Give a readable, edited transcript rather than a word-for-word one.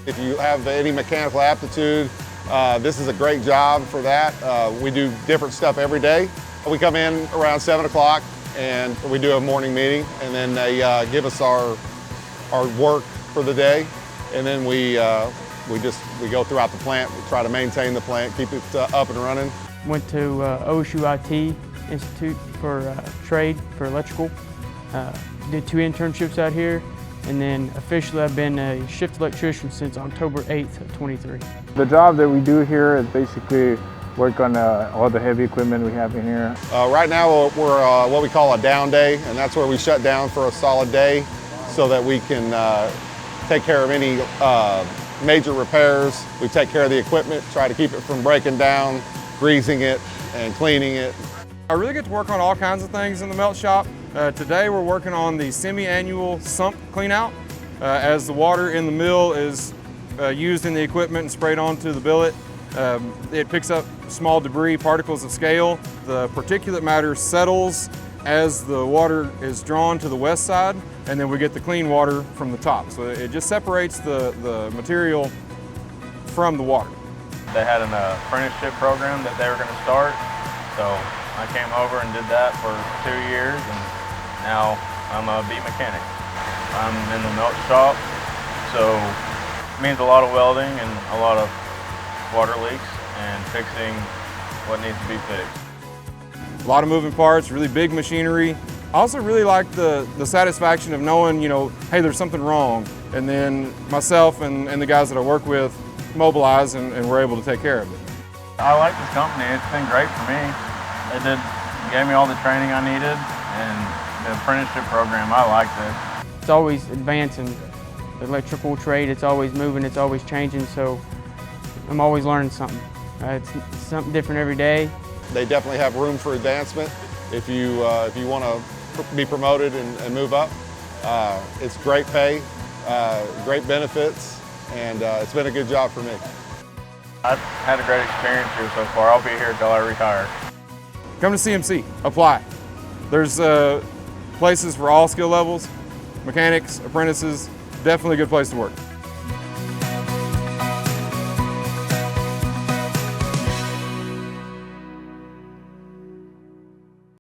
If you have any mechanical aptitude, this is a great job for that. We do different stuff every day. We come in around 7 o'clock and we do a morning meeting, and then they give us our work for the day, and then we go throughout the plant. We try to maintain the plant, keep it up and running. Went to OSU IT Institute for Trade for electrical. Did 2 internships out here, and then officially I've been a shift electrician since October 8th of 23. The job that we do here is basically work on all the heavy equipment we have in here. Right now we're what we call a down day, and that's where we shut down for a solid day so that we can take care of any major repairs. We take care of the equipment, try to keep it from breaking down, greasing it and cleaning it. I really get to work on all kinds of things in the melt shop. Today we're working on the semi-annual sump cleanout. As the water in the mill is used in the equipment and sprayed onto the billet, it picks up small debris, particles of scale. The particulate matter settles as the water is drawn to the west side, and then we get the clean water from the top. So it just separates the material from the water. They had an apprenticeship program that they were going to start, so I came over and did that for 2 years, and now I'm a beat mechanic. I'm in the melt shop, so it means a lot of welding and a lot of water leaks and fixing what needs to be fixed. A lot of moving parts, really big machinery. I also really like the satisfaction of knowing, hey, there's something wrong, and then myself and the guys that I work with mobilize and we're able to take care of it. I like this company. It's been great for me. They gave me all the training I needed, and the apprenticeship program, I liked it. It's always advancing. The electrical trade, it's always moving, it's always changing, so I'm always learning something. It's something different every day. They definitely have room for advancement if you want to be promoted and move up. It's great pay, great benefits, and it's been a good job for me. I've had a great experience here so far. I'll be here until I retire. Come to CMC, apply. There's places for all skill levels, mechanics, apprentices, definitely a good place to work.